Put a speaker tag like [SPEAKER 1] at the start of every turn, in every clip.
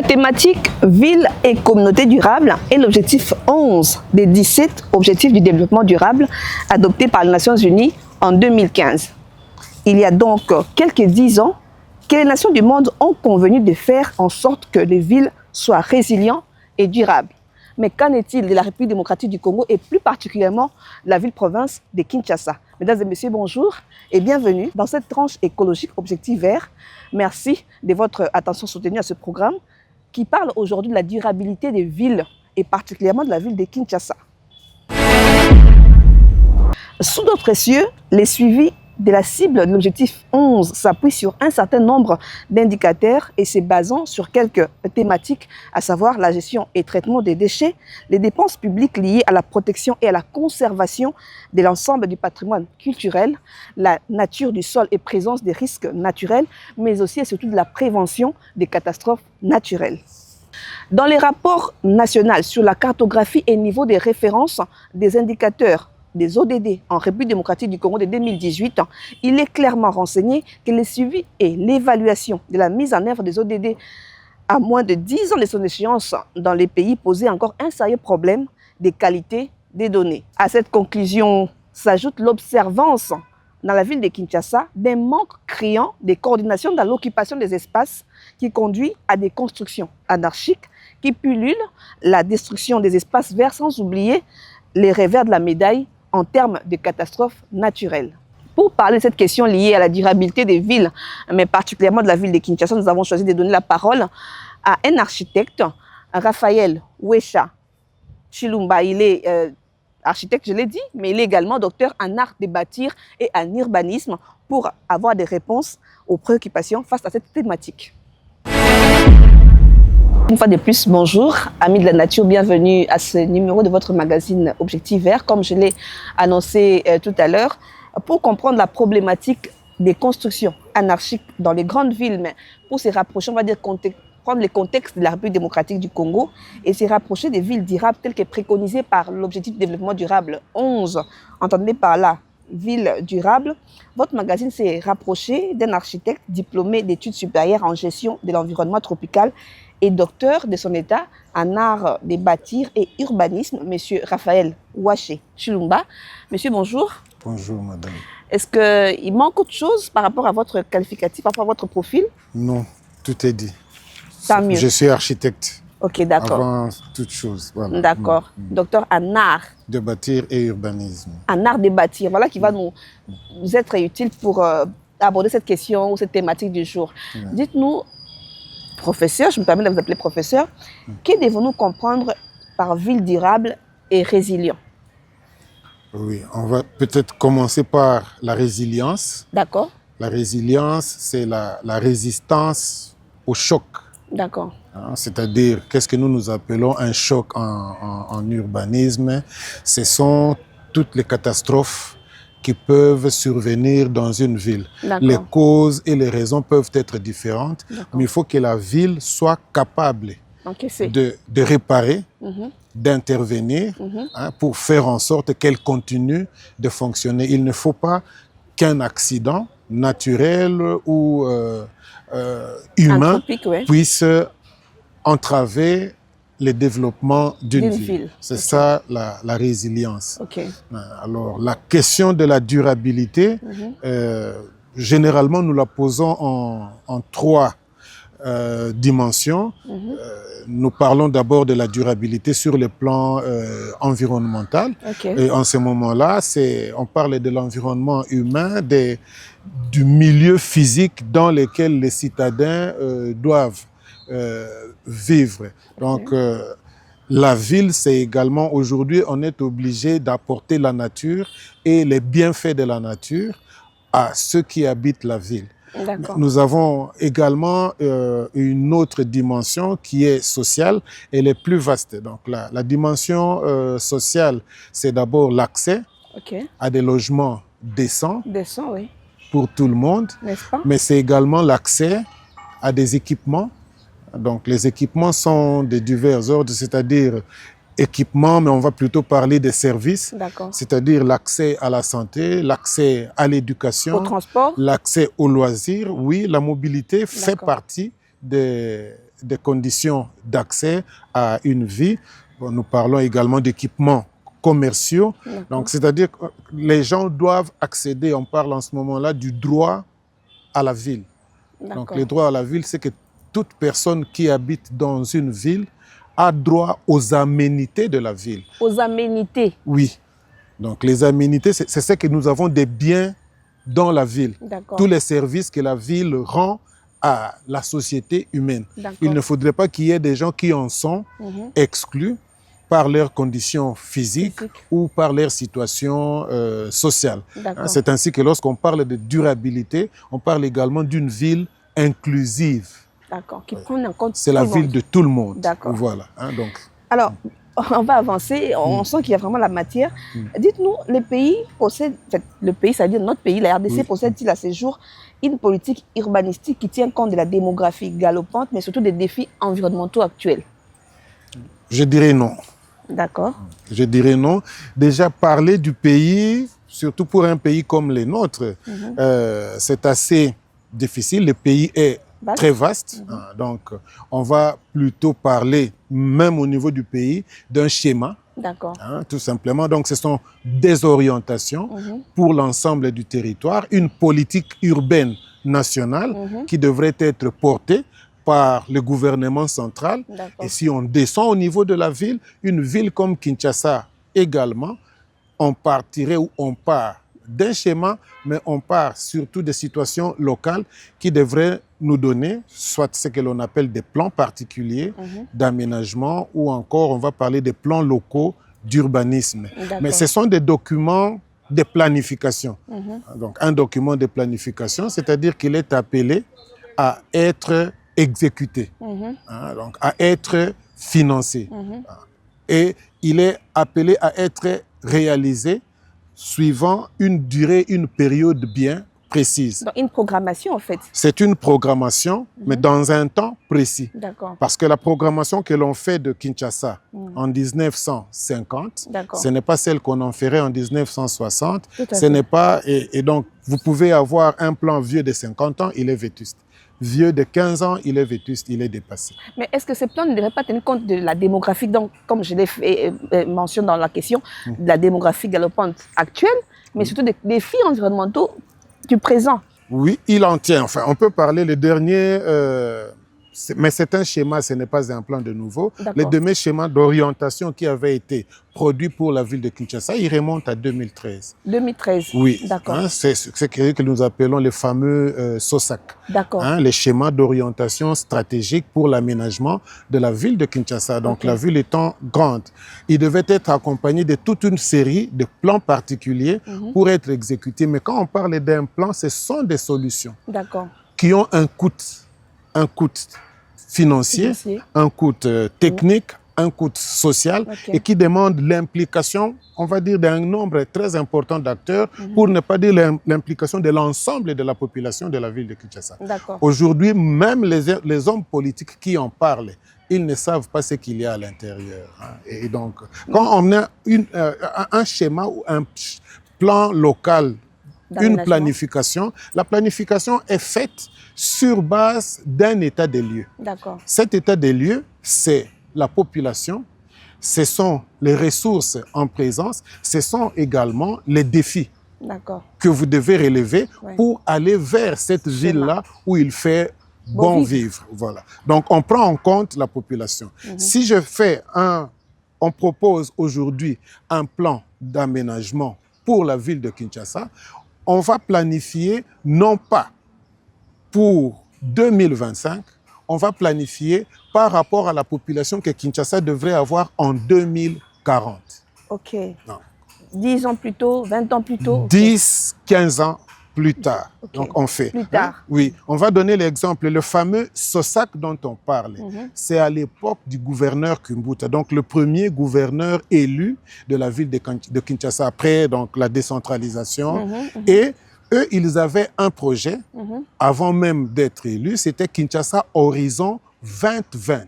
[SPEAKER 1] La thématique ville et communauté durable est l'objectif 11 des 17 objectifs du développement durable adoptés par les Nations Unies en 2015. Il y a donc quelques 10 ans que les nations du monde ont convenu de faire en sorte que les villes soient résilientes et durables. Mais qu'en est-il de la République démocratique du Congo et plus particulièrement la ville-province de Kinshasa? Mesdames et messieurs, bonjour et bienvenue dans cette tranche écologique Objectif Vert. Merci de votre attention soutenue à ce programme qui parle aujourd'hui de la durabilité des villes et particulièrement de la ville de Kinshasa. Sous d'autres cieux, les suivis de la cible de l'objectif 11 s'appuie sur un certain nombre d'indicateurs et se basant sur quelques thématiques, à savoir la gestion et traitement des déchets, les dépenses publiques liées à la protection et à la conservation de l'ensemble du patrimoine culturel, la nature du sol et présence des risques naturels, mais aussi et surtout de la prévention des catastrophes naturelles. Dans les rapports nationaux sur la cartographie et niveau des références des indicateurs des ODD en République démocratique du Congo de 2018, il est clairement renseigné que le suivi et l'évaluation de la mise en œuvre des ODD à moins de 10 ans de son échéance dans les pays posait encore un sérieux problème de qualité des données. À cette conclusion s'ajoute l'observance dans la ville de Kinshasa d'un manque criant de coordination dans l'occupation des espaces qui conduit à des constructions anarchiques qui pullulent la destruction des espaces verts sans oublier les revers de la médaille en termes de catastrophes naturelles. Pour parler de cette question liée à la durabilité des villes, mais particulièrement de la ville de Kinshasa, nous avons choisi de donner la parole à un architecte, Raphaël Wesha Chilumba. Il est architecte, je l'ai dit, mais il est également docteur en art de bâtir et en urbanisme pour avoir des réponses aux préoccupations face à cette thématique. Une fois de plus, bonjour, amis de la nature, bienvenue à ce numéro de votre magazine Objectif Vert. Comme je l'ai annoncé tout à l'heure, pour comprendre la problématique des constructions anarchiques dans les grandes villes, mais pour se rapprocher, on va dire, prendre le contexte de la République démocratique du Congo et se rapprocher des villes durables telles que préconisées par l'objectif de développement durable 11, entendez par là ville durable, votre magazine s'est rapproché d'un architecte diplômé d'études supérieures en gestion de l'environnement tropical et docteur de son état en art de bâtir et urbanisme, M. Raphaël Waché Chilumba. Monsieur, bonjour.
[SPEAKER 2] Bonjour, madame.
[SPEAKER 1] Est-ce qu'il manque autre chose par rapport à votre qualificatif, par rapport à votre profil?
[SPEAKER 2] Non, tout est dit.
[SPEAKER 1] Tant mieux.
[SPEAKER 2] Je suis architecte.
[SPEAKER 1] Ok, d'accord.
[SPEAKER 2] Avant toute chose. Voilà.
[SPEAKER 1] D'accord. Docteur en art.
[SPEAKER 2] De bâtir et urbanisme.
[SPEAKER 1] En art de bâtir. Voilà qui va nous être utile pour aborder cette question ou cette thématique du jour. Dites-nous, professeur, je me permets de vous appeler professeur, que devons-nous comprendre par ville durable et résilient?
[SPEAKER 2] Oui, on va peut-être commencer par la résilience.
[SPEAKER 1] D'accord.
[SPEAKER 2] La résilience, c'est la résistance au choc.
[SPEAKER 1] D'accord.
[SPEAKER 2] C'est-à-dire, qu'est-ce que nous appelons un choc en urbanisme? Ce sont toutes les catastrophes qui peuvent survenir dans une ville. Les causes et les raisons peuvent être différentes, mais il faut que la ville soit capable de réparer, d'intervenir pour faire en sorte qu'elle continue de fonctionner. Il ne faut pas qu'un accident naturel ou humain puisse entraver le développement d'une ville. C'est ça la résilience. Alors, la question de la durabilité, généralement, nous la posons en trois dimensions. Nous parlons d'abord de la durabilité sur le plan environnemental. Et en ce moment-là, on parle de l'environnement humain, du milieu physique dans lequel les citadins doivent vivre. Donc, la ville, c'est également, aujourd'hui, on est obligé d'apporter la nature et les bienfaits de la nature à ceux qui habitent la ville. Nous avons également une autre dimension qui est sociale, elle est plus vaste. Donc la dimension sociale, c'est d'abord l'accès à des logements décents pour tout le monde, mais c'est également l'accès à des équipements. Donc les équipements sont de divers ordres, c'est-à-dire équipements, mais on va plutôt parler des services, c'est-à-dire l'accès à la santé, l'accès à l'éducation,
[SPEAKER 1] au transport,
[SPEAKER 2] l'accès aux loisirs. Oui, la mobilité fait partie des des conditions d'accès à une vie. Bon, nous parlons également d'équipements commerciaux. Donc, c'est-à-dire que les gens doivent accéder, on parle en ce moment-là du droit à la ville. Donc, le droit à la ville, c'est que toute personne qui habite dans une ville a droit aux aménités de la ville.
[SPEAKER 1] Aux aménités?
[SPEAKER 2] Oui. Donc, les aménités, c'est ce que nous avons des biens dans la ville. Tous les services que la ville rend à la société humaine. Il ne faudrait pas qu'il y ait des gens qui en sont exclus par leurs conditions physiques ou par leur situation sociale. C'est ainsi que lorsqu'on parle de durabilité, on parle également d'une ville inclusive.
[SPEAKER 1] D'accord, qui prend en compte
[SPEAKER 2] c'est la ville de tout le monde.
[SPEAKER 1] D'accord.
[SPEAKER 2] Voilà. Donc.
[SPEAKER 1] Alors, on va avancer, on sent qu'il y a vraiment la matière. Dites-nous, le pays possède, le pays, c'est-à-dire notre pays, la RDC, possède-t-il à ce jour une politique urbanistique qui tient compte de la démographie galopante, mais surtout des défis environnementaux actuels? Je
[SPEAKER 2] dirais non.
[SPEAKER 1] D'accord.
[SPEAKER 2] Je dirais non. Déjà, parler du pays, surtout pour un pays comme le nôtre, c'est assez difficile. Le pays est très vaste. Donc, on va plutôt parler, même au niveau du pays, d'un schéma.
[SPEAKER 1] D'accord.
[SPEAKER 2] Tout simplement. Donc, ce sont des orientations pour l'ensemble du territoire, une politique urbaine nationale qui devrait être portée par le gouvernement central. Et si on descend au niveau de la ville, une ville comme Kinshasa également, on partirait ou on part d'un schéma, mais on part surtout des situations locales qui devraient nous donner soit ce que l'on appelle des plans particuliers d'aménagement ou encore on va parler des plans locaux d'urbanisme. Mais ce sont des documents de planification. Donc un document de planification, c'est-à-dire qu'il est appelé à être exécuté, donc à être financé. Et il est appelé à être réalisé suivant une durée, une période bien précise.
[SPEAKER 1] Donc une programmation en fait.
[SPEAKER 2] C'est une programmation, mais dans un temps précis. Parce que la programmation que l'on fait de Kinshasa en 1950, ce n'est pas celle qu'on en ferait en 1960. Ce n'est pas, et donc vous pouvez avoir un plan vieux de 50 ans, il est vétuste. Vieux de 15 ans, il est vétuste, il est dépassé.
[SPEAKER 1] Mais est-ce que ce plan ne devrait pas tenir compte de la démographie, donc, comme je l'ai mentionné dans la question, de la démographie galopante actuelle, mais surtout des défis environnementaux du présent?
[SPEAKER 2] Oui, il en tient. Enfin, on peut parler le dernier, mais c'est un schéma, ce n'est pas un plan de nouveau. Le dernier schéma d'orientation qui avait été produit pour la ville de Kinshasa, il remonte à 2013.
[SPEAKER 1] 2013.
[SPEAKER 2] Oui.
[SPEAKER 1] D'accord.
[SPEAKER 2] C'est ce que nous appelons les fameux SOSAC.
[SPEAKER 1] D'accord.
[SPEAKER 2] Les schémas d'orientation stratégique pour l'aménagement de la ville de Kinshasa. Donc la ville étant grande, il devait être accompagné de toute une série de plans particuliers pour être exécutés. Mais quand on parle d'un plan, ce sont des solutions qui ont un coût financier, un coût technique, un coût social et qui demande l'implication, on va dire, d'un nombre très important d'acteurs, pour ne pas dire l'implication de l'ensemble de la population de la ville de Kinshasa. Aujourd'hui, même les hommes politiques qui en parlent, ils ne savent pas ce qu'il y a à l'intérieur. Et donc, quand on a un schéma ou un plan local, une planification, la planification est faite sur base d'un état des lieux. Cet état des lieux, c'est la population, ce sont les ressources en présence, ce sont également les défis que vous devez relever pour aller vers cette ville-là où il fait bon vivre. Voilà. Donc, on prend en compte la population. Si on propose aujourd'hui un plan d'aménagement pour la ville de Kinshasa, on va planifier non pas pour 2025, on va planifier par rapport à la population que Kinshasa devrait avoir en 2040.
[SPEAKER 1] Ok. Non. 10 ans plus tôt, 20 ans plus tôt.
[SPEAKER 2] 10, 15 ans plus tard. Donc on fait.
[SPEAKER 1] Plus tard.
[SPEAKER 2] Oui, on va donner l'exemple. Le fameux SOSAC dont on parle, c'est à l'époque du gouverneur Kumbuta, donc le premier gouverneur élu de la ville de Kinshasa après donc, la décentralisation. Et eux, ils avaient un projet, avant même d'être élus, c'était Kinshasa Horizon 2020.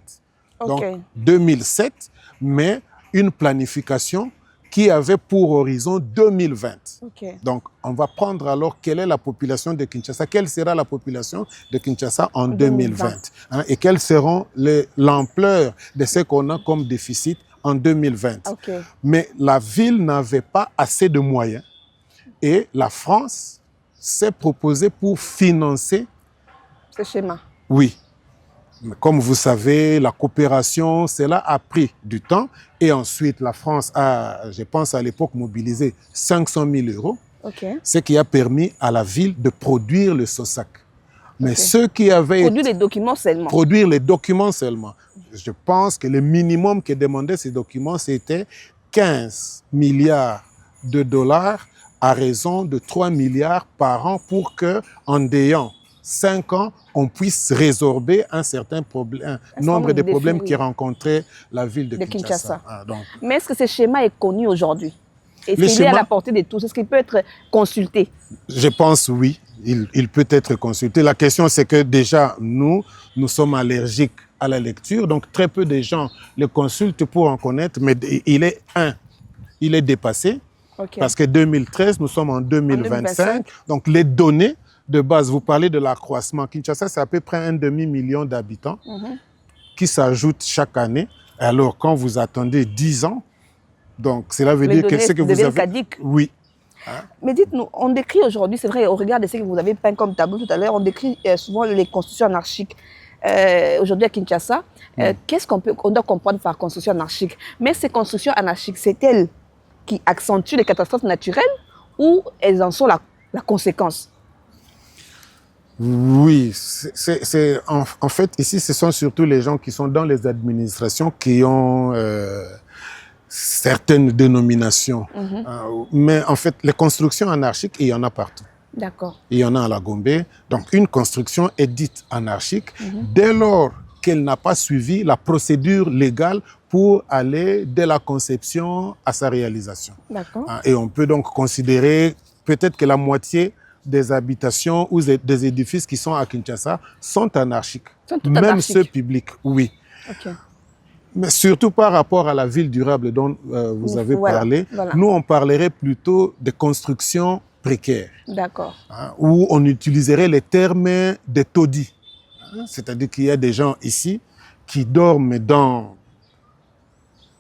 [SPEAKER 2] Donc 2007, mais une planification qui avait pour horizon 2020.
[SPEAKER 1] Okay.
[SPEAKER 2] Donc, on va prendre alors quelle est la population de Kinshasa, quelle sera la population de Kinshasa en 2020, hein, et quelle seront l'ampleur de ce qu'on a comme déficit en 2020.
[SPEAKER 1] Okay.
[SPEAKER 2] Mais la ville n'avait pas assez de moyens et la France s'est proposée pour financer
[SPEAKER 1] ce schéma.
[SPEAKER 2] Oui. Mais comme vous savez, la coopération, cela a pris du temps. Et ensuite, la France a, je pense à l'époque, mobilisé 500 000 euros,
[SPEAKER 1] okay.
[SPEAKER 2] ce qui a permis à la ville de produire le SOSAC. Mais okay. Ceux qui avaient...
[SPEAKER 1] Produire les documents seulement.
[SPEAKER 2] Produire les documents seulement. Je pense que le minimum que demandaient ces documents, c'était 15 milliards de dollars à raison de 3 milliards par an pour qu'en ayant 5 ans, on puisse résorber un certain problème, nombre de problèmes qui rencontraient la ville de Kinshasa. Ah, donc.
[SPEAKER 1] Mais est-ce que ce schéma est connu aujourd'hui? Est-ce qu'il est à la portée de tous? Est-ce qu'il peut être consulté?
[SPEAKER 2] Je pense oui, il peut être consulté. La question, c'est que déjà, nous sommes allergiques à la lecture, donc très peu de gens le consultent pour en connaître, mais il est dépassé, okay. Parce que 2013, nous sommes en 2025, donc les données de base, vous parlez de l'accroissement. Kinshasa, c'est à peu près 1,5 million d'habitants qui s'ajoutent chaque année. Alors, quand vous attendez 10 ans, donc cela veut dire que ce que vous avez...
[SPEAKER 1] Caduques.
[SPEAKER 2] Oui.
[SPEAKER 1] Hein? Mais dites-nous, on décrit aujourd'hui, c'est vrai, au regard de ce que vous avez peint comme tableau tout à l'heure, on décrit souvent les constructions anarchiques. Aujourd'hui à Kinshasa, qu'est-ce qu'on doit comprendre par construction anarchique? Mais ces constructions anarchiques, c'est elles qui accentuent les catastrophes naturelles ou elles en sont la conséquence?
[SPEAKER 2] Oui, en fait, ici, ce sont surtout les gens qui sont dans les administrations qui ont certaines dénominations. Mais en fait, les constructions anarchiques, il y en a partout.
[SPEAKER 1] D'accord.
[SPEAKER 2] Il y en a à la Gombe. Donc, une construction est dite anarchique dès lors qu'elle n'a pas suivi la procédure légale pour aller de la conception à sa réalisation.
[SPEAKER 1] D'accord.
[SPEAKER 2] Et on peut donc considérer peut-être que la moitié des habitations ou des édifices qui sont à Kinshasa sont anarchiques. Même ceux publics, oui.
[SPEAKER 1] Okay.
[SPEAKER 2] Mais surtout par rapport à la ville durable dont vous avez parlé, nous on parlerait plutôt de construction précaire.
[SPEAKER 1] D'accord.
[SPEAKER 2] Hein, où on utiliserait les termes de taudis. Hein, c'est-à-dire qu'il y a des gens ici qui dorment dans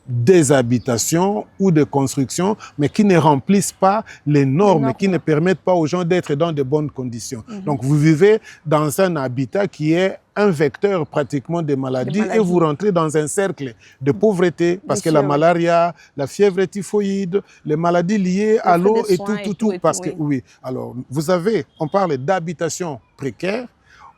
[SPEAKER 2] des habitations ou des constructions, mais qui ne remplissent pas les normes, qui ne permettent pas aux gens d'être dans de bonnes conditions. Donc, vous vivez dans un habitat qui est un vecteur pratiquement des maladies et vous rentrez dans un cercle de pauvreté parce que la malaria, la fièvre typhoïde, les maladies liées à l'eau et tout, parce que oui. Alors, on parle d'habitation précaire,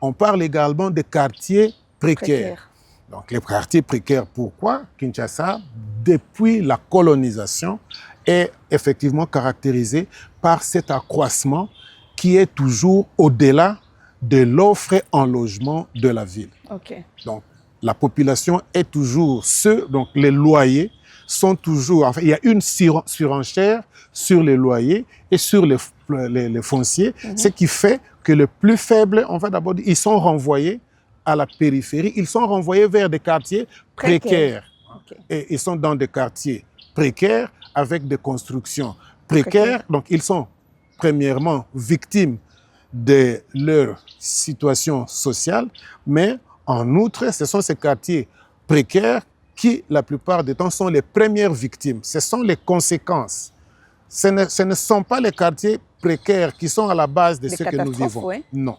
[SPEAKER 2] on parle également de quartiers précaires. Donc, les quartiers précaires, pourquoi? Kinshasa, depuis la colonisation, est effectivement caractérisé par cet accroissement qui est toujours au-delà de l'offre en logement de la ville.
[SPEAKER 1] Okay.
[SPEAKER 2] Donc, la population est toujours donc les loyers sont toujours... Enfin, il y a une surenchère sur les loyers et sur les fonciers, ce qui fait que le plus faible, on va d'abord dire, ils sont renvoyés à la périphérie, ils sont renvoyés vers des quartiers précaires. Okay. Et ils sont dans des quartiers précaires avec des constructions précaires. Donc, ils sont premièrement victimes de leur situation sociale, mais en outre, ce sont ces quartiers précaires qui, la plupart du temps, sont les premières victimes. Ce sont les conséquences. Ce ne sont pas les quartiers précaires qui sont à la base de ce que nous vivons. Ouais. Non.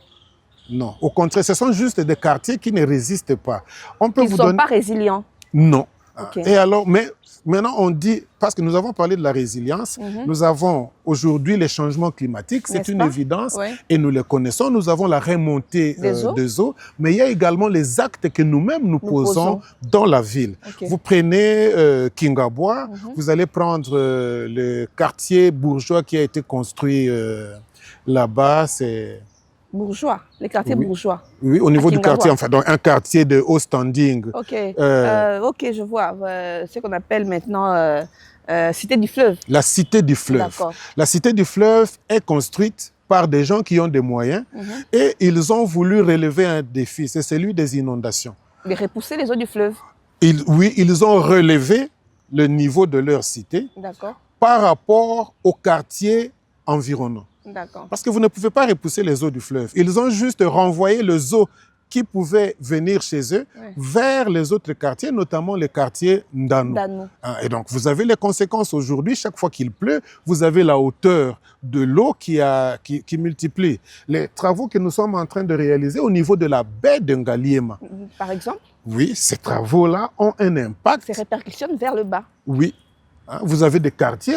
[SPEAKER 2] Non, au contraire, ce sont juste des quartiers qui ne résistent pas.
[SPEAKER 1] Ils ne sont pas résilients.
[SPEAKER 2] Non. Okay. Et alors, mais maintenant on dit, parce que nous avons parlé de la résilience, nous avons aujourd'hui les changements climatiques, c'est une évidence, et nous les connaissons. Nous avons la remontée des eaux, mais il y a également les actes que nous-mêmes nous posons dans la ville. Okay. Vous prenez Kingabwa, vous allez prendre le quartier bourgeois qui a été construit là-bas, c'est...
[SPEAKER 1] Bourgeois, les quartiers bourgeois.
[SPEAKER 2] Oui, au niveau du quartier, enfin, donc un quartier de haut standing.
[SPEAKER 1] Ok, ok, je vois. Ce qu'on appelle maintenant Cité du Fleuve.
[SPEAKER 2] La Cité du Fleuve. La Cité du Fleuve est construite par des gens qui ont des moyens et ils ont voulu relever un défi, c'est celui des inondations.
[SPEAKER 1] De repousser les eaux du fleuve.
[SPEAKER 2] Oui, ils ont relevé le niveau de leur cité par rapport aux quartiers environnants. Parce que vous ne pouvez pas repousser les eaux du fleuve. Ils ont juste renvoyé les eaux qui pouvaient venir chez eux vers les autres quartiers, notamment les quartiers Ndano. Et donc, vous avez les conséquences aujourd'hui. Chaque fois qu'il pleut, vous avez la hauteur de l'eau qui multiplie. Les travaux que nous sommes en train de réaliser au niveau de la baie de Ngaliema.
[SPEAKER 1] Par exemple?
[SPEAKER 2] Oui, ces travaux-là ont un impact.
[SPEAKER 1] Ces répercussions vers le bas.
[SPEAKER 2] Oui. Vous avez des quartiers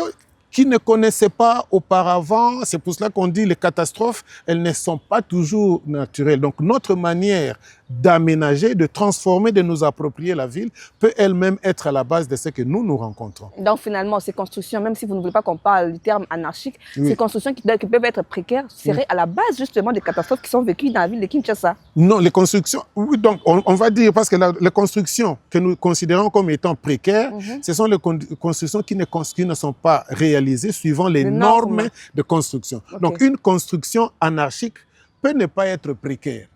[SPEAKER 2] qui ne connaissaient pas auparavant. C'est pour cela qu'on dit les catastrophes, elles ne sont pas toujours naturelles. Donc notre manière d'aménager, de transformer, de nous approprier la ville peut elle-même être à la base de ce que nous rencontrons.
[SPEAKER 1] Donc finalement, ces constructions, même si vous ne voulez pas qu'on parle du terme anarchique, ces constructions qui peuvent être précaires seraient à la base justement des catastrophes qui sont vécues dans la ville de Kinshasa.
[SPEAKER 2] Non, les constructions, oui, donc on va dire, parce que les constructions que nous considérons comme étant précaires, ce sont les constructions qui ne sont pas réalisées suivant les normes de construction. Donc une construction anarchique peut ne pas être précaire.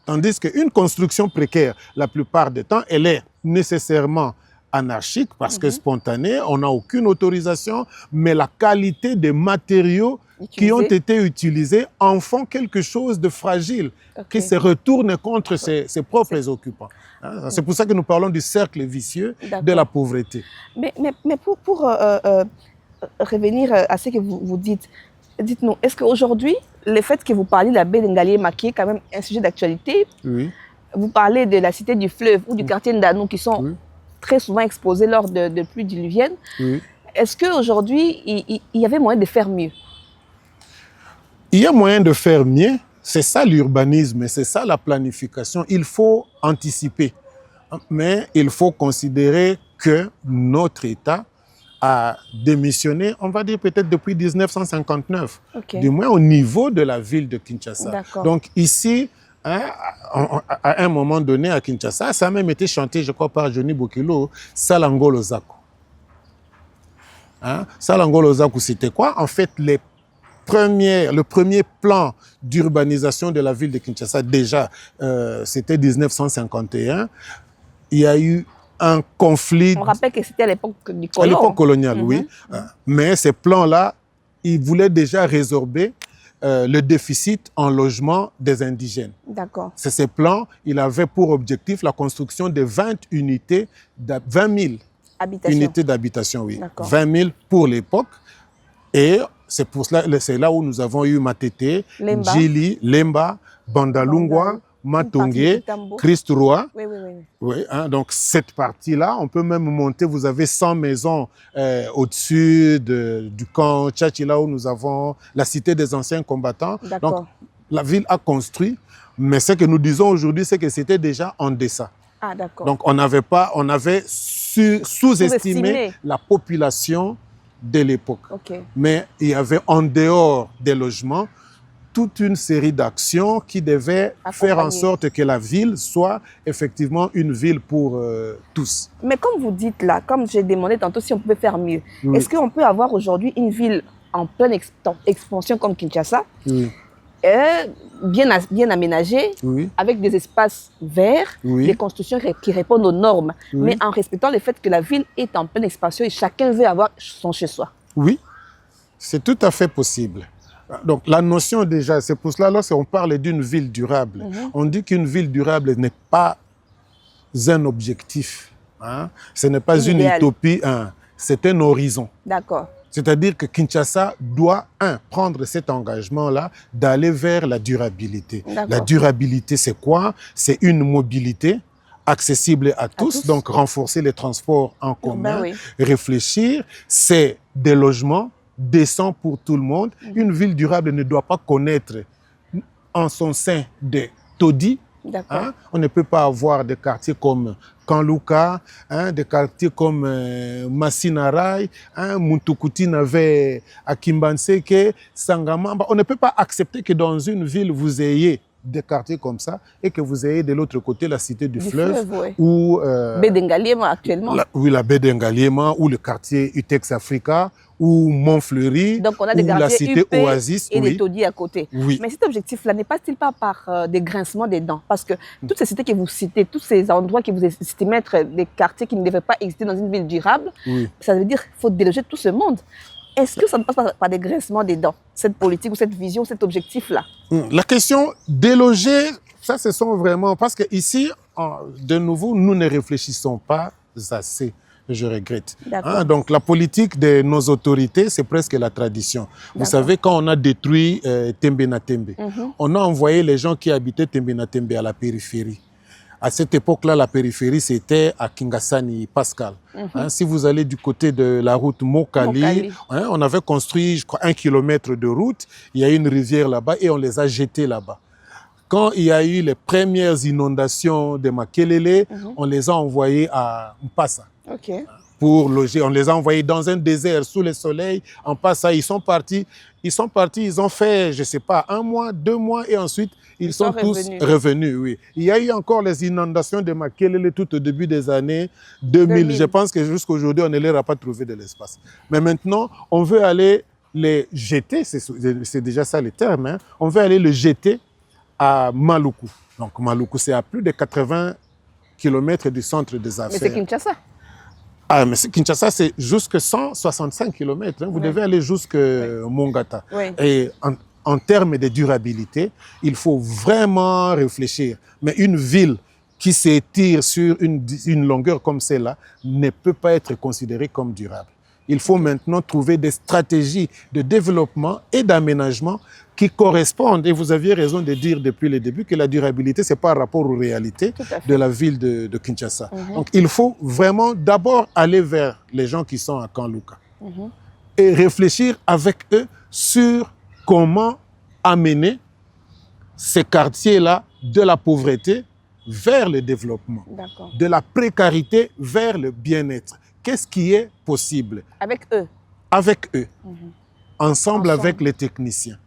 [SPEAKER 2] Tandis qu'une construction précaire, la plupart du temps, elle est nécessairement anarchique parce que spontanée, on n'a aucune autorisation, mais la qualité des matériaux qui ont été utilisés en font quelque chose de fragile, qui se retourne contre ses propres occupants. C'est pour ça que nous parlons du cercle vicieux de la pauvreté.
[SPEAKER 1] Mais pour revenir à ce que vous dites, dites-nous, est-ce qu'aujourd'hui, le fait que vous parliez de la baie de Ngaliema, qui est quand même un sujet d'actualité, vous parlez de la cité du fleuve ou du quartier Ndano qui sont très souvent exposés lors de pluies diluviennes, est-ce qu'aujourd'hui, il y avait moyen de faire mieux?
[SPEAKER 2] Il y a moyen de faire mieux, c'est ça l'urbanisme, c'est ça la planification. Il faut anticiper, mais il faut considérer que notre État a démissionné, on va dire peut-être depuis 1959, du moins au niveau de la ville de Kinshasa. Donc ici, à un moment donné à Kinshasa, ça a même été chanté, je crois, par Johnny Bokilo, Salangolo Zaku. Salangolo Zaku, c'était quoi? En fait, le premier plan d'urbanisation de la ville de Kinshasa, déjà, c'était 1951. Il y a eu un conflit.
[SPEAKER 1] On rappelle que c'était à l'époque du colon.
[SPEAKER 2] À l'époque coloniale, oui. Mais ces plans-là, ils voulaient déjà résorber le déficit en logement des indigènes. Ces plans, il avait pour objectif la construction de 20 unités, 20 000 unités d'habitation, 20 000 pour l'époque. Et c'est pour cela, c'est là où nous avons eu Matete, Djili, Lemba, Bandalungwa, Matongé, Christ Roi. Donc cette partie-là, on peut même monter, vous avez 100 maisons au-dessus du camp Tchachi, là où nous avons la cité des anciens combattants. Donc la ville a construit, mais ce que nous disons aujourd'hui, c'est que c'était déjà en deçà. Donc on avait sous-estimé la population de l'époque. Mais il y avait en dehors des logements toute une série d'actions qui devaient faire en sorte que la ville soit effectivement une ville pour tous.
[SPEAKER 1] Mais comme vous dites là, comme j'ai demandé tantôt si on pouvait faire mieux, est-ce qu'on peut avoir aujourd'hui une ville en pleine expansion comme Kinshasa, bien aménagée, avec des espaces verts, des constructions qui répondent aux normes, mais en respectant le fait que la ville est en pleine expansion et chacun veut avoir son chez-soi?
[SPEAKER 2] Oui, c'est tout à fait possible. Donc la notion déjà, c'est pour cela, lorsqu'on parle d'une ville durable, on dit qu'une ville durable n'est pas un objectif, ce n'est pas une utopie, c'est un horizon. C'est-à-dire que Kinshasa doit, prendre cet engagement-là d'aller vers la durabilité. La durabilité, c'est quoi? C'est une mobilité accessible à tous, donc renforcer les transports en commun, réfléchir, c'est des logements décent pour tout le monde. Une ville durable ne doit pas connaître en son sein des taudis. On ne peut pas avoir des quartiers comme Kanluka, des quartiers comme Massinaray, Muntukuti Nave, Akimbanseke, Sangamamba. On ne peut pas accepter que dans une ville, vous ayez des quartiers comme ça, et que vous ayez de l'autre côté la cité du fleuve,
[SPEAKER 1] ouais.
[SPEAKER 2] ou
[SPEAKER 1] baie d'Engaliema actuellement.
[SPEAKER 2] Oui, la baie d'Engaliema, ou le quartier Utex Africa, ou Montfleury,
[SPEAKER 1] donc on a des
[SPEAKER 2] ou la cité
[SPEAKER 1] UP
[SPEAKER 2] Oasis.
[SPEAKER 1] Et des taudis à côté.
[SPEAKER 2] Oui.
[SPEAKER 1] Mais cet objectif-là n'est pas-t-il pas par des grincements des dents? Parce que toutes ces cités que vous citez, tous ces endroits que vous estimez être des quartiers qui ne devaient pas exister dans une ville durable, ça veut dire qu'il faut déloger tout ce monde. Est-ce que ça ne passe pas par des grincements des dents, cette politique ou cette vision, cet objectif-là?
[SPEAKER 2] La question déloger, ça ce sont vraiment... Parce qu'ici, de nouveau, nous ne réfléchissons pas assez. Je regrette. Donc la politique de nos autorités, c'est presque la tradition. Vous savez, quand on a détruit Tembe-Natembe, on a envoyé les gens qui habitaient Tembe-Natembe à la périphérie. À cette époque-là, la périphérie, c'était à Kingasani, Pascal. Si vous allez du côté de la route Mokali, on avait construit, je crois, 1 kilomètre de route. Il y a une rivière là-bas et on les a jetés là-bas. Quand il y a eu les premières inondations de Makelele, on les a envoyés à Mpassa. Pour loger. On les a envoyés dans un désert, sous le soleil. En passant, ils sont partis, ils ont fait, je ne sais pas, 1 mois, 2 mois, et ensuite, ils sont tous revenus. Oui. Il y a eu encore les inondations de Makelele tout au début des années 2000. Je pense que jusqu'à aujourd'hui, on ne leur a pas trouvé de l'espace. Mais maintenant, on veut aller les jeter, c'est déjà ça le terme, hein. On veut aller le jeter à Maluku. Donc Maluku, c'est à plus de 80 km du centre des affaires.
[SPEAKER 1] Mais c'est Kinshasa.
[SPEAKER 2] Ah, mais Kinshasa, c'est jusque 165 km. Hein. Vous devez aller jusqu'à Mongata. Et en termes de durabilité, il faut vraiment réfléchir. Mais une ville qui s'étire sur une longueur comme celle-là ne peut pas être considérée comme durable. Il faut maintenant trouver des stratégies de développement et d'aménagement qui correspondent. Et vous aviez raison de dire depuis le début que la durabilité, ce n'est pas rapport aux réalités de la ville de Kinshasa. Donc il faut vraiment d'abord aller vers les gens qui sont à Kanluka et réfléchir avec eux sur comment amener ces quartiers-là de la pauvreté vers le développement, de la précarité vers le bien-être. Qu'est-ce qui est possible?
[SPEAKER 1] Avec eux.
[SPEAKER 2] Avec eux. Ensemble avec les techniciens.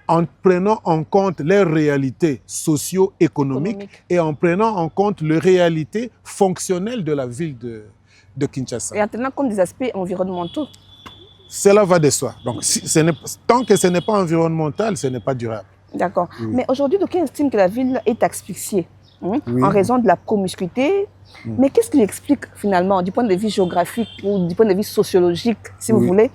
[SPEAKER 2] En prenant en compte les réalités socio-économiques et en prenant en compte les réalités fonctionnelles de la ville de Kinshasa.
[SPEAKER 1] Et en tenant compte des aspects environnementaux.
[SPEAKER 2] Cela va de soi. Donc, tant que ce n'est pas environnemental, ce n'est pas durable.
[SPEAKER 1] D'accord. Mais aujourd'hui, d'aucuns estiment que la ville est asphyxiée en raison de la promiscuité. Mais qu'est-ce qui explique finalement, du point de vue géographique ou du point de vue sociologique, si vous voulez,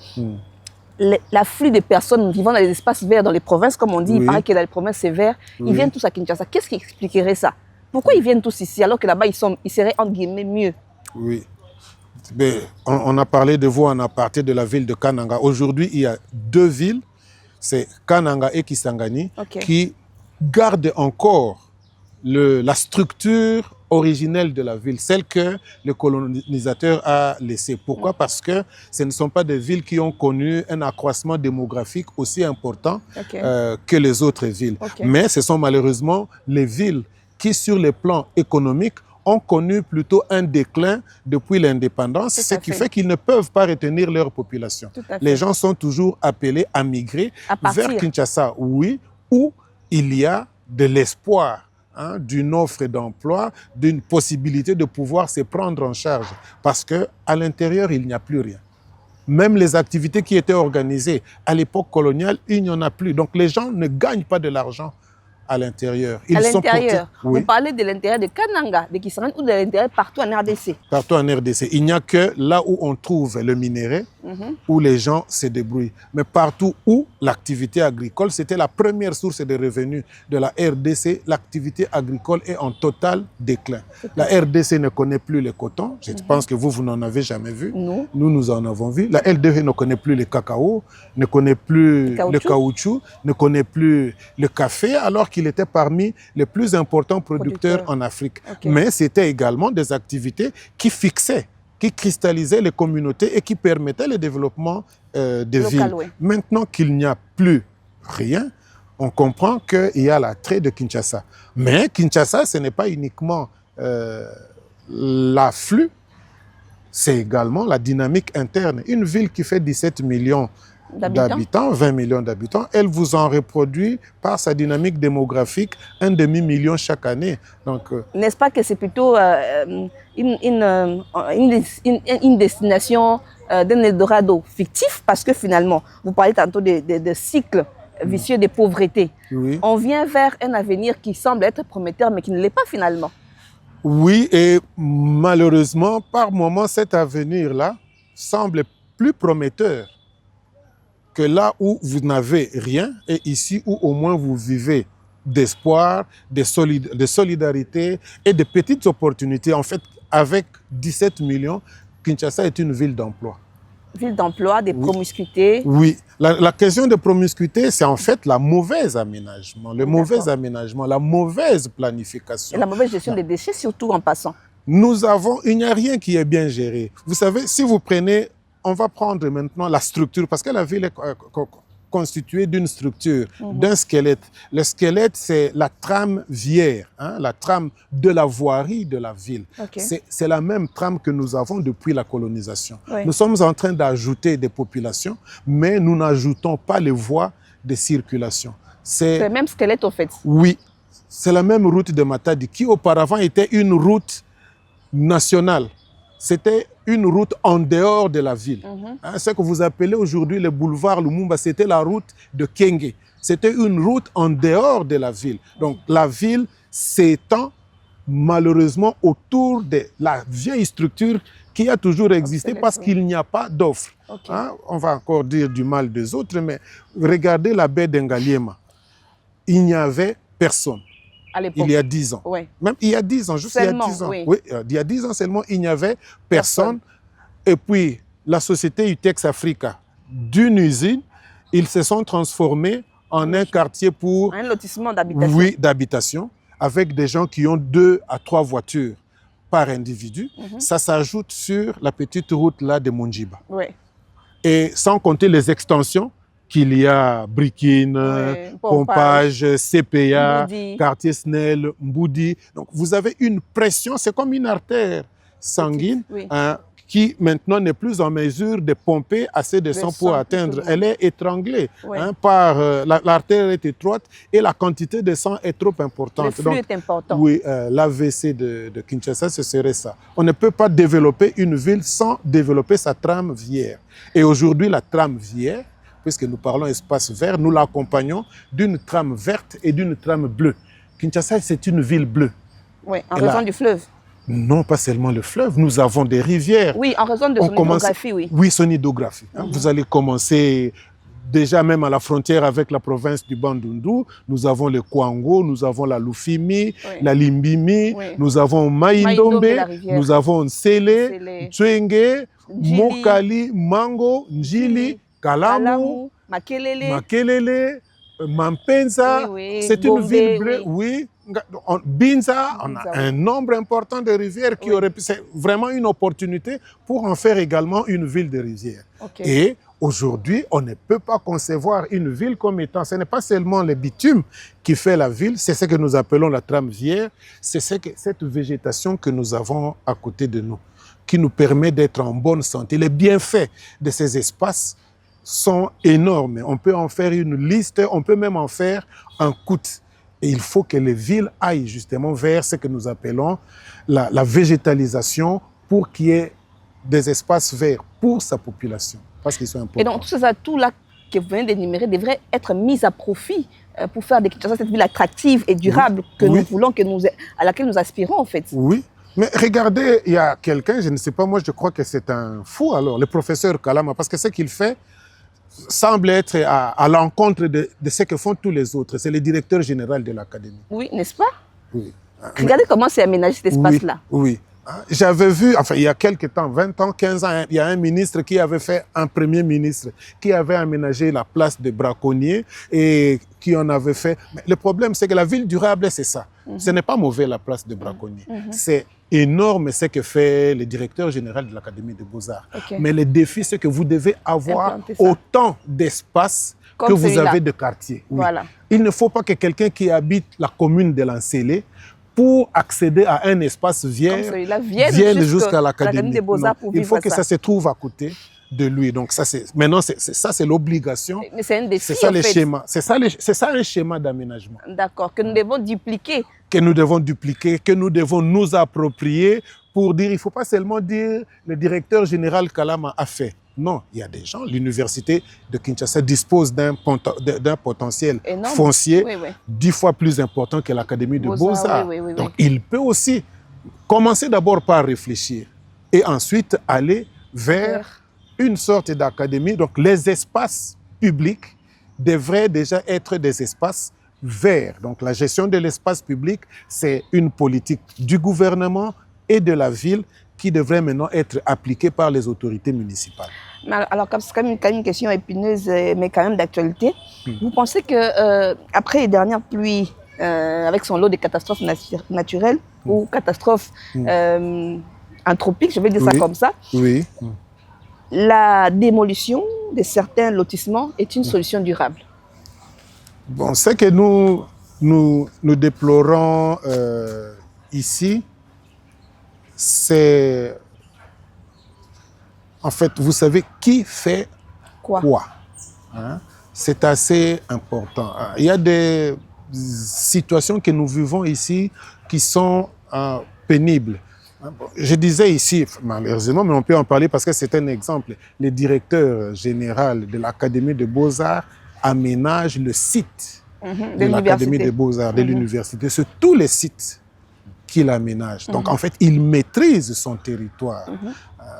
[SPEAKER 1] l'afflux des personnes vivant dans les espaces verts, dans les provinces, comme on dit, il paraît que dans les provinces c'est vert, ils viennent tous à Kinshasa. Qu'est-ce qui expliquerait ça? Pourquoi ils viennent tous ici alors que là-bas ils seraient entre guillemets mieux?
[SPEAKER 2] Oui. Mais on a parlé de vous en aparté de la ville de Kananga. Aujourd'hui, il y a 2 villes, c'est Kananga et Kisangani, qui gardent encore la structure originelle de la ville, celle que le colonisateur a laissée. Pourquoi? Parce que ce ne sont pas des villes qui ont connu un accroissement démographique aussi important que les autres villes. Mais ce sont malheureusement les villes qui, sur le plan économique, ont connu plutôt un déclin depuis l'indépendance, ce qui fait qu'ils ne peuvent pas retenir leur population. Les gens sont toujours appelés à migrer vers Kinshasa, oui, où il y a de l'espoir, d'une offre d'emploi, d'une possibilité de pouvoir se prendre en charge. Parce qu'à l'intérieur, il n'y a plus rien. Même les activités qui étaient organisées à l'époque coloniale, il n'y en a plus. Donc les gens ne gagnent pas de l'argent à l'intérieur.
[SPEAKER 1] À l'intérieur, vous parlez de l'intérieur de Kananga, de Kisangani ou de l'intérieur partout en RDC? Partout en
[SPEAKER 2] RDC. Il n'y a que là où on trouve le minerai, où les gens se débrouillent. Mais partout où l'activité agricole, c'était la première source de revenus de la RDC, l'activité agricole est en total déclin. La RDC ne connaît plus le coton. Je pense que vous n'en avez jamais vu.
[SPEAKER 1] Non.
[SPEAKER 2] Nous en avons vu. La LDV ne connaît plus le cacao, ne connaît plus le caoutchouc, ne connaît plus le café, alors qu'il était parmi les plus importants producteurs en Afrique. Mais c'était également des activités qui fixaient, qui cristallisaient les communautés et qui permettaient le développement des villes. Maintenant qu'il n'y a plus rien, on comprend qu'il y a l'attrait de Kinshasa. Mais Kinshasa, ce n'est pas uniquement l'afflux, c'est également la dynamique interne. Une ville qui fait 17 millions d'habitants, 20 millions d'habitants, elle vous en reproduit par sa dynamique démographique 1,5 million chaque année.
[SPEAKER 1] N'est-ce pas que c'est plutôt une destination d'un Eldorado fictif, parce que finalement, vous parlez tantôt de cycles vicieux de pauvreté.
[SPEAKER 2] Oui.
[SPEAKER 1] On vient vers un avenir qui semble être prometteur, mais qui ne l'est pas finalement.
[SPEAKER 2] Oui, et malheureusement, par moments, cet avenir-là semble plus prometteur que là où vous n'avez rien et ici où au moins vous vivez d'espoir, de solidarité et de petites opportunités. En fait, avec 17 millions, Kinshasa est une ville d'emploi.
[SPEAKER 1] Ville d'emploi, des promiscuités.
[SPEAKER 2] Oui, la question de promiscuité, c'est en fait le mauvais aménagement, la mauvaise planification.
[SPEAKER 1] Et la mauvaise gestion des déchets, surtout en passant.
[SPEAKER 2] Il n'y a rien qui est bien géré. Vous savez, si vous prenez, on va prendre maintenant la structure, parce que la ville est constituée d'une structure, d'un squelette. Le squelette, c'est la trame viaire, la trame de la voirie de la ville.
[SPEAKER 1] Okay.
[SPEAKER 2] C'est la même trame que nous avons depuis la colonisation.
[SPEAKER 1] Oui.
[SPEAKER 2] Nous sommes en train d'ajouter des populations, mais nous n'ajoutons pas les voies de circulation.
[SPEAKER 1] C'est le même squelette, en fait.
[SPEAKER 2] Oui, c'est la même route de Matadi, qui auparavant était une route nationale. C'était une route en dehors de la ville. Ce que vous appelez aujourd'hui le boulevard Lumumba, c'était la route de Kenge. C'était une route en dehors de la ville. Donc la ville s'étend malheureusement autour de la vieille structure qui a toujours existé parce qu'il n'y a pas d'offre.
[SPEAKER 1] Okay.
[SPEAKER 2] On va encore dire du mal des autres, mais regardez la baie d'Engaliema. Il n'y avait personne. Il y a 10 ans.
[SPEAKER 1] Oui.
[SPEAKER 2] Même il y a 10 ans, juste
[SPEAKER 1] seulement,
[SPEAKER 2] il y a 10 ans.
[SPEAKER 1] Oui.
[SPEAKER 2] Oui, il y a 10 ans seulement, il n'y avait personne. Et puis, la société Utex Africa, d'une usine, ils se sont transformés en un quartier pour...
[SPEAKER 1] Un lotissement d'habitation.
[SPEAKER 2] Oui, d'habitation, avec des gens qui ont 2 à 3 voitures par individu. Ça s'ajoute sur la petite route là de Monjiba.
[SPEAKER 1] Oui.
[SPEAKER 2] Et sans compter les extensions, qu'il y a Brikine, Pompage, CPA,
[SPEAKER 1] Mboudi.
[SPEAKER 2] Quartier Snell, Mboudi. Donc vous avez une pression, c'est comme une artère sanguine qui maintenant n'est plus en mesure de pomper assez de sang pour atteindre. Elle est étranglée par l'artère est étroite et la quantité de sang est trop importante.
[SPEAKER 1] Le flux est important.
[SPEAKER 2] Oui, l'AVC de Kinshasa, ce serait ça. On ne peut pas développer une ville sans développer sa trame viaire. Et aujourd'hui, la trame viaire, puisque nous parlons espace vert, nous l'accompagnons d'une trame verte et d'une trame bleue. Kinshasa, c'est une ville bleue.
[SPEAKER 1] Oui, en raison du fleuve.
[SPEAKER 2] Non, pas seulement le fleuve, nous avons des rivières.
[SPEAKER 1] Oui, en raison de son hydrographie, oui.
[SPEAKER 2] Oui, son hydrographie. Vous allez commencer déjà même à la frontière avec la province du Bandundu. Nous avons le Kwango, nous avons la Lufimi, la Limbimi, nous avons Maïndombe, nous avons Nsele, Tchwenge, Mokali, Mango, Njili, Kalamu, Makelele, Mampenza, c'est une ville bleue, oui. Binza, on a un nombre important de rivières qui auraient pu... C'est vraiment une opportunité pour en faire également une ville de rivières. Et aujourd'hui, on ne peut pas concevoir une ville comme étant... Ce n'est pas seulement le bitume qui fait la ville, c'est ce que nous appelons la trame viaire, c'est cette végétation que nous avons à côté de nous, qui nous permet d'être en bonne santé. Les bienfaits de ces espaces sont énormes. On peut en faire une liste, on peut même en faire un coût. Et il faut que les villes aillent justement vers ce que nous appelons la végétalisation pour qu'il y ait des espaces verts pour sa population, parce qu'ils sont importants.
[SPEAKER 1] Et donc tous ces atouts-là que vous venez d'énumérer devraient être mis à profit pour faire de Kinshasa cette ville attractive et durable que nous voulons, à laquelle nous aspirons en fait. Oui.
[SPEAKER 2] Mais regardez, il y a quelqu'un, je ne sais pas, moi je crois que c'est un fou alors, le professeur Kalama, parce que ce qu'il fait semble être à l'encontre de ce que font tous les autres. C'est le directeur général de l'académie.
[SPEAKER 1] Oui, n'est-ce pas?
[SPEAKER 2] Oui.
[SPEAKER 1] Regardez comment c'est aménagé cet espace-là.
[SPEAKER 2] Oui. J'avais vu, enfin il y a quelques temps, 20 ans, 15 ans, il y a un ministre qui avait fait, un premier ministre, qui avait aménagé la place des braconniers et qui en avait fait... Mais le problème, c'est que la ville durable, c'est ça. Ce n'est pas mauvais, la place des braconniers. C'est énorme ce que fait le directeur général de l'Académie des Beaux-Arts. Mais le défi, c'est que vous devez avoir autant d'espace que vous avez de quartiers.
[SPEAKER 1] Voilà.
[SPEAKER 2] Il ne faut pas que quelqu'un qui habite la commune de Lancélé, pour accéder à un espace vierge, vienne jusqu'à l'Académie des Beaux-Arts. Il faut que ça se trouve à côté. de lui. Donc ça, maintenant, c'est l'obligation.
[SPEAKER 1] Mais c'est un défi,
[SPEAKER 2] c'est ça
[SPEAKER 1] en
[SPEAKER 2] les
[SPEAKER 1] fait.
[SPEAKER 2] schémas. C'est ça un schéma d'aménagement.
[SPEAKER 1] D'accord, que nous devons dupliquer.
[SPEAKER 2] Que nous devons dupliquer, que nous devons nous approprier pour dire, il ne faut pas seulement dire le directeur général Kalama a fait. Non, il y a des gens, l'université de Kinshasa dispose d'un potentiel
[SPEAKER 1] énorme,
[SPEAKER 2] foncier
[SPEAKER 1] oui, oui.
[SPEAKER 2] 10 fois plus important que l'Académie de Beaux-Arts.
[SPEAKER 1] Oui, oui, oui,
[SPEAKER 2] donc il peut aussi commencer d'abord par réfléchir et ensuite aller vers une sorte d'académie. Donc les espaces publics devraient déjà être des espaces verts. Donc la gestion de l'espace public, c'est une politique du gouvernement et de la ville qui devrait maintenant être appliquée par les autorités municipales.
[SPEAKER 1] Alors, c'est quand même une question épineuse, mais quand même d'actualité. Vous pensez que après les dernières pluies, avec son lot de catastrophes naturelles ou catastrophes anthropiques, je vais dire ça comme ça,
[SPEAKER 2] oui.
[SPEAKER 1] La démolition de certains lotissements est une solution durable?
[SPEAKER 2] Bon, ce que nous déplorons ici, c'est, en fait, vous savez, qui fait quoi, hein? C'est assez important. Il y a des situations que nous vivons ici qui sont pénibles. Je disais ici, malheureusement, mais on peut en parler parce que c'est un exemple, le directeur général de l'Académie de Beaux-Arts aménage le site de l'Académie de Beaux-Arts, de l'université, sur tous les sites qu'il aménage. Donc, en fait, il maîtrise son territoire.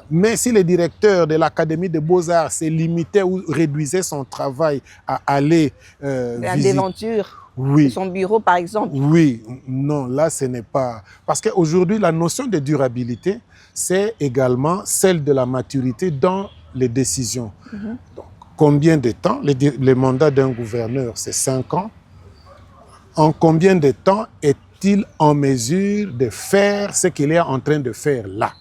[SPEAKER 2] Mais si le directeur de l'Académie de Beaux-Arts s'est limité ou réduisait son travail à aller
[SPEAKER 1] la déventure de son bureau, par exemple.
[SPEAKER 2] Oui, non, là, ce n'est pas... Parce qu'aujourd'hui, la notion de durabilité, c'est également celle de la maturité dans les décisions. Donc, combien de temps? Le mandat d'un gouverneur, c'est 5 ans. En combien de temps est-il en mesure de faire ce qu'il est en train de faire là?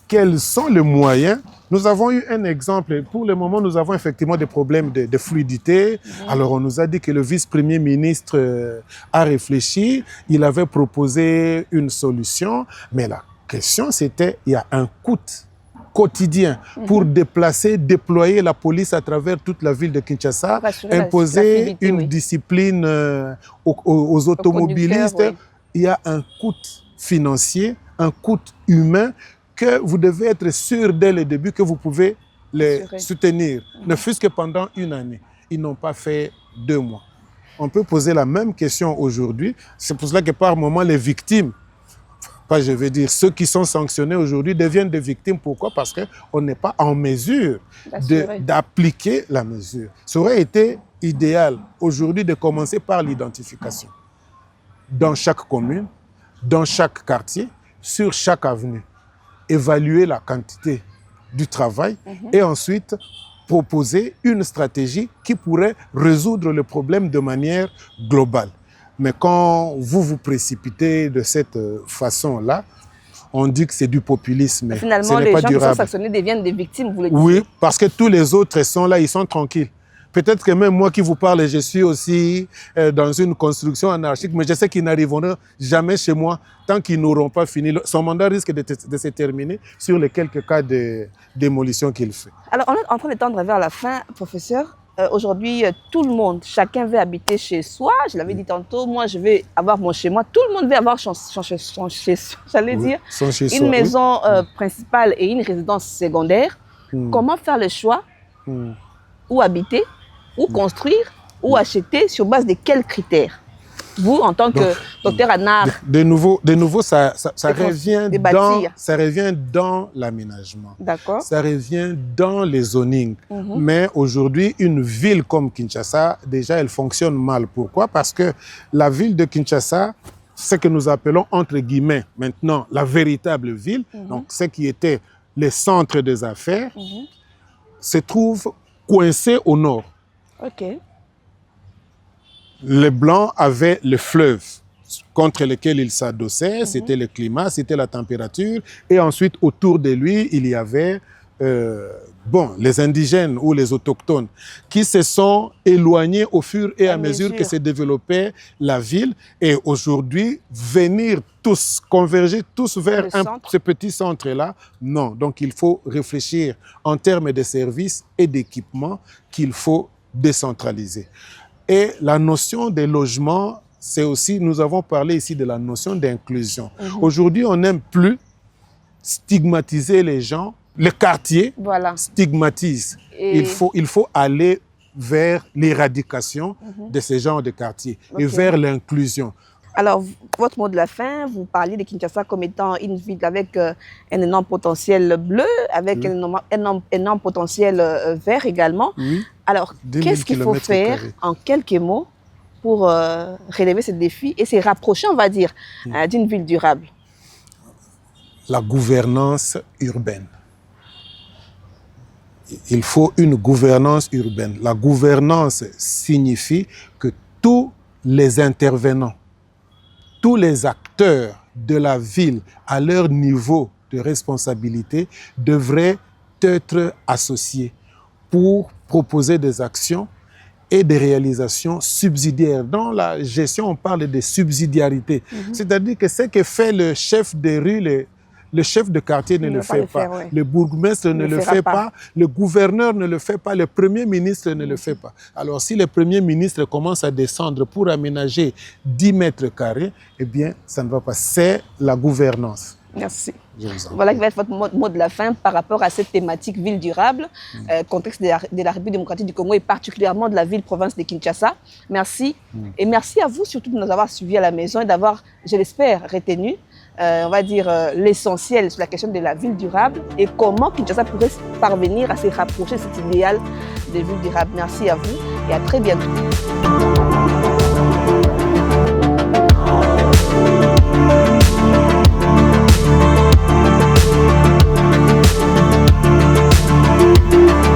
[SPEAKER 2] Quels sont les moyens? Nous avons eu un exemple. Pour le moment, nous avons effectivement des problèmes de fluidité. Alors, on nous a dit que le vice-premier ministre a réfléchi. Il avait proposé une solution. Mais la question, c'était, il y a un coût quotidien pour déplacer, déployer la police à travers toute la ville de Kinshasa, imposer une discipline aux automobilistes. Il y a un coût financier, un coût humain que vous devez être sûr dès le début que vous pouvez les soutenir, ne fût-ce que pendant une année. Ils n'ont pas fait 2 mois. On peut poser la même question aujourd'hui. C'est pour cela que par moment, les victimes, pas je veux dire, ceux qui sont sanctionnés aujourd'hui deviennent des victimes. Pourquoi? Parce qu'on n'est pas en mesure d'appliquer la mesure. Ça aurait été idéal aujourd'hui de commencer par l'identification. Dans chaque commune, dans chaque quartier, sur chaque avenue. Évaluer la quantité du travail et ensuite proposer une stratégie qui pourrait résoudre le problème de manière globale. Mais quand vous vous précipitez de cette façon-là, on dit que c'est du populisme.
[SPEAKER 1] Finalement, les gens qui sont sanctionnés deviennent des victimes, vous le dites.
[SPEAKER 2] Oui, parce que tous les autres sont là, ils sont tranquilles. Peut-être que même moi qui vous parle, je suis aussi dans une construction anarchique, mais je sais qu'ils n'arriveront jamais chez moi tant qu'ils n'auront pas fini. Son mandat risque de se terminer sur les quelques cas de démolition qu'il fait. Alors,
[SPEAKER 1] on est en train de tendre vers la fin, professeur. Aujourd'hui, tout le monde, chacun veut habiter chez soi. Je l'avais dit tantôt, moi, je veux avoir mon chez moi. Tout le monde veut avoir son chez soi, j'allais dire. Une maison principale et une résidence secondaire. Comment faire le choix où habiter, où construire, où acheter, sur base de quels critères? Vous, en tant que docteur en art.
[SPEAKER 2] De nouveau ça revient dans l'aménagement.
[SPEAKER 1] D'accord.
[SPEAKER 2] Ça revient dans les zonings. Mais aujourd'hui, une ville comme Kinshasa, déjà, elle fonctionne mal. Pourquoi? Parce que la ville de Kinshasa, ce que nous appelons, entre guillemets, maintenant, la véritable ville, donc ce qui était les centres des affaires, se trouve coincé au nord.
[SPEAKER 1] Ok.
[SPEAKER 2] Les Blancs avaient le fleuve contre lequel ils s'adossaient, c'était le climat, c'était la température. Et ensuite, autour de lui, il y avait les indigènes ou les autochtones qui se sont éloignés au fur et à mesure que s'est développée la ville. Et aujourd'hui, venir tous, converger tous vers ce petit centre-là, non. Donc, il faut réfléchir en termes de services et d'équipements qu'il faut décentraliser. Et la notion des logements, c'est aussi, nous avons parlé ici de la notion d'inclusion. Aujourd'hui, on n'aime plus stigmatiser les gens. Le quartier stigmatise. Et il faut aller vers l'éradication de ces genres de quartiers et vers l'inclusion.
[SPEAKER 1] Alors, votre mot de la fin, vous parliez de Kinshasa comme étant une ville avec un énorme potentiel bleu, avec un énorme potentiel vert également. Alors, qu'est-ce qu'il faut faire en quelques mots pour relever ce défi et se rapprocher, on va dire, d'une ville durable?
[SPEAKER 2] La gouvernance urbaine. Il faut une gouvernance urbaine. La gouvernance signifie que tous les intervenants, tous les acteurs de la ville à leur niveau de responsabilité devraient être associés pour proposer des actions et des réalisations subsidiaires. Dans la gestion, on parle de subsidiarité. C'est-à-dire que ce que fait le chef de rue, le chef de quartier ne le fait pas, le bourgmestre ne le fait pas, le gouverneur ne le fait pas, le premier ministre ne le fait pas. Alors si le premier ministre commence à descendre pour aménager 10 mètres carrés, eh bien ça ne va pas. C'est la gouvernance.
[SPEAKER 1] Merci. Voilà qui va être votre mot de la fin par rapport à cette thématique ville durable, contexte de la République démocratique du Congo et particulièrement de la ville-province de Kinshasa. Merci. Et merci à vous surtout de nous avoir suivis à la maison et d'avoir, je l'espère, retenu, on va dire, l'essentiel sur la question de la ville durable et comment Kinshasa pourrait parvenir à se rapprocher de cet idéal de ville durable. Merci à vous et à très bientôt.